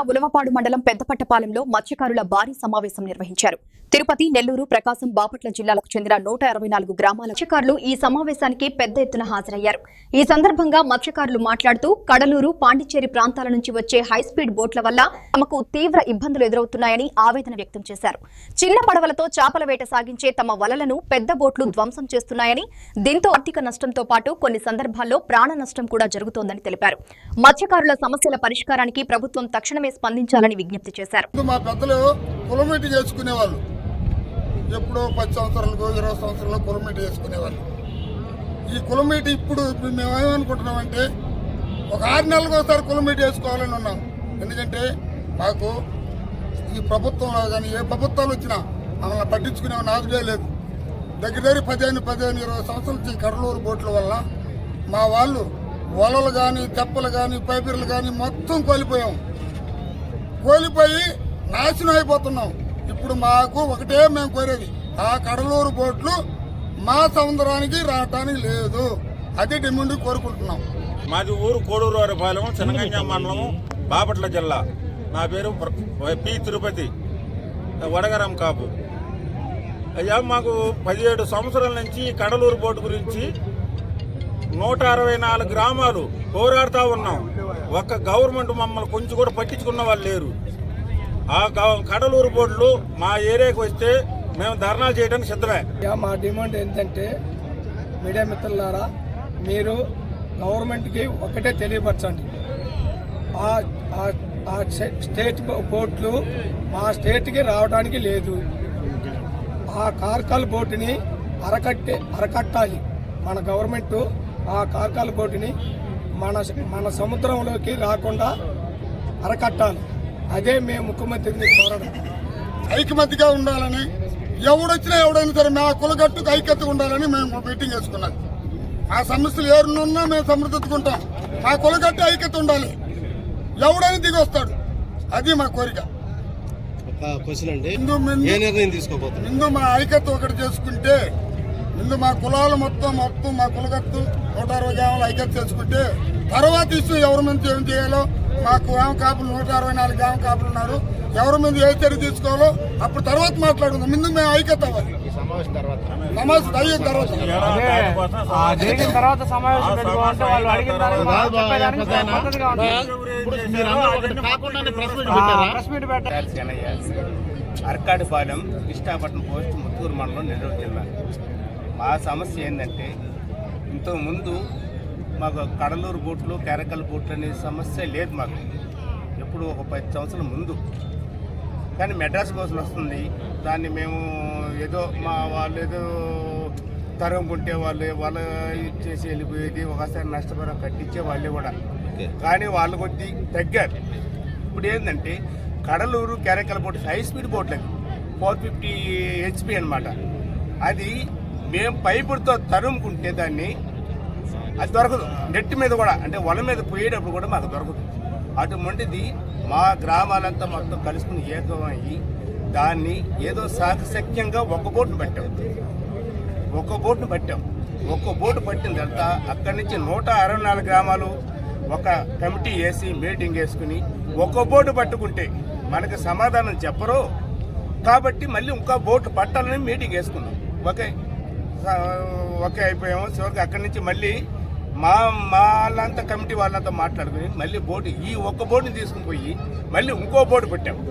ఉలవపాడు మండలం పెద్దపట్టపాలెంలో మత్స్యకారుల భారీ సమావేశం నిర్వహించారు. తిరుపతి, నెల్లూరు, ప్రకాశం, బాపట్ల జిల్లాలకు చెందిన 124 గ్రామాల మత్స్యకారులు ఈ సమావేశానికి పెద్ద ఎత్తున హాజరయ్యారు. ఈ సందర్భంగా మత్స్యకారులు మాట్లాడుతూ కడలూరు, పాండిచ్చేరి ప్రాంతాల నుంచి వచ్చే హైస్పీడ్ బోట్ల వల్ల తమకు తీవ్ర ఇబ్బందులు ఎదురవుతున్నాయని ఆవేదన వ్యక్తం చేశారు. చిన్న పడవలతో చేపల వేట సాగించే తమ వలలను పెద్ద బోట్లు ధ్వంసం చేస్తున్నాయని, దీంతో ఆర్థిక నష్టంతో పాటు కొన్ని సందర్భాల్లో ప్రాణ నష్టం కూడా జరుగుతోందని తెలిపారు. మత్స్యకారుల సమస్యల పరిష్కారానికి ప్రభుత్వం తక్షణమే స్పందించాలని విజ్ఞప్తి చేశారు. ఎప్పుడో 10 సంవత్సరాలకు 20 సంవత్సరాలు కులమీట వేసుకునేవాళ్ళు. ఈ కులమీట ఇప్పుడు మేమేమనుకుంటున్నామంటే ఒక 6 నెలలకు ఒకసారి కులమీట వేసుకోవాలని ఉన్నాం. ఎందుకంటే మాకు ఈ ప్రభుత్వంలో కానీ ఏ ప్రభుత్వాలు వచ్చినా మమ్మల్ని పట్టించుకునే నాదుడే లేదు. దగ్గర 15-20 సంవత్సరాల నుంచి కడలూరు బోట్ల వల్ల మా వాళ్ళు వలలు కానీ, తెప్పలు కానీ, పైపీర్లు కానీ మొత్తం కోల్పోయాం. కోల్పోయి నాశనం అయిపోతున్నాం. ఇప్పుడు మాకు ఒకటే మేము కోరేది, ఆ కడలూరు బోట్లు మా సముద్రానికి రావటానికి లేదు. అదే డిమాండ్ కోరుకుంటున్నాం. మాది ఊరు కోడూరుపాలెం, చిన్నగంజ మండలం, బాపట్ల జిల్లా. నా పేరు పి తిరుపతి, వడగరం కాపు. అయ్యా, మాకు 17 సంవత్సరాల నుంచి కడలూరు బోటు గురించి 164 గ్రామాలు పోరాడుతూ ఉన్నాం. ఒక్క గవర్నమెంట్ మమ్మల్ని కొంచెం కూడా పట్టించుకున్న వాళ్ళు లేరు. ఆ కడలూరు బోట్లు మా ఏరియాకి వస్తే మేము ధర్నాలు చేయడానికి సిద్ధమే. మా డిమాండ్ ఏంటంటే, మీడియా మిత్రులారా, మీరు గవర్నమెంట్కి ఒకటే తెలియపరచండి. ఆ స్టేట్ బోట్లు మా స్టేట్కి రావడానికి లేదు. ఆ కార్కాల్ బోటుని అరకట్టాలి. మన గవర్నమెంట్ ఆ కార్కాల్ బోటుని మన సముద్రంలోకి రాకుండా అరకట్టాలి. అదే మేము ముఖ్యమంత్రిని కోరడం. ఐకమత్యగా ఉండాలని, ఎవడైనా సరే మా కులగట్టుకు ఐక్యతగా ఉండాలని మేము మీటింగ్ వేసుకున్నాం. ఆ సమస్యలు ఎవరినున్నా మేము సమర్థించుకుంటాం. మా కులగట్టు ఐక్యత ఉండాలి. ఎవడైనా దిగి వస్తాడు. అది మా కోరిక. ముందు మా ఐక్యత ఒకటి చేసుకుంటే, ముందు మా కులాలు మొత్తం మా కులగట్టు 160 గ్రామాలు ఐక్యత చేసుకుంటే, తర్వాత ఇష్యూ ఎవరి మీద ఏం చేయాలో, మాకు గ్రామ కాపులు 164 గ్రామ కాపులు ఉన్నారు. ఎవరి మీద ఏ చర్య తీసుకోవాలో అప్పుడు తర్వాత మాట్లాడుకుందాం. ముందు మేము ఐక్యత అవ్వాలి. అర్కాడిపాలెం, కృష్ణాపట్నం పోస్ట్, ముత్తూరు మండలం, నెల్లూరు జిల్లా. మా సమస్య ఏంటంటే, ఇంతకుముందు మాకు కడలూరు బోట్లు, కేరకల్ బోట్లు అనే సమస్య లేదు మాకు. ఎప్పుడు ఒక 10 సంవత్సరాల ముందు. కానీ మెడ్రాస్ కోసం వస్తుంది. దాన్ని మేము ఏదో మా వాళ్ళు ఏదో తరంపుంటే వాళ్ళు ఇచ్చేసి వెళ్ళిపోయేది. ఒకసారి నష్టపరం కట్టించే వాళ్ళే కూడా. కానీ వాళ్ళు కొద్ది తగ్గారు. ఇప్పుడు ఏంటంటే, Cuddalore, Karaikal boat high speed బోట్లకి 450 HP అనమాట. అది మేము పైపుతో తరుముకుంటే దాన్ని అది దొరకదు. నెట్ మీద కూడా, అంటే వల మీద పోయేటప్పుడు కూడా మాకు దొరకదు. అటువంటిది మా గ్రామాలంతా మొత్తం కలుసుకుని ఏకమయ్యి దాన్ని ఏదో సాకశక్యంగా ఒక్క బోటును పట్టాం. ఒక్క బోటు పట్టిన తర్వాత అక్కడి నుంచి 164 గ్రామాలు ఒక కమిటీ వేసి మీటింగ్ వేసుకుని ఒక్క బోటు పట్టుకుంటే మనకు సమాధానం చెప్పరు. కాబట్టి మళ్ళీ ఇంకో బోటు పట్టాలని మీటింగ్ వేసుకున్నాం. ఒకే అయిపోయాము. చివరికి అక్కడి నుంచి మళ్ళీ మా వాళ్ళంతా కమిటీ వాళ్ళంతా మాట్లాడుకుని మళ్ళీ ఈ ఒక్క బోటుని తీసుకుని పోయి మళ్ళీ ఇంకో బోటు పెట్టాము.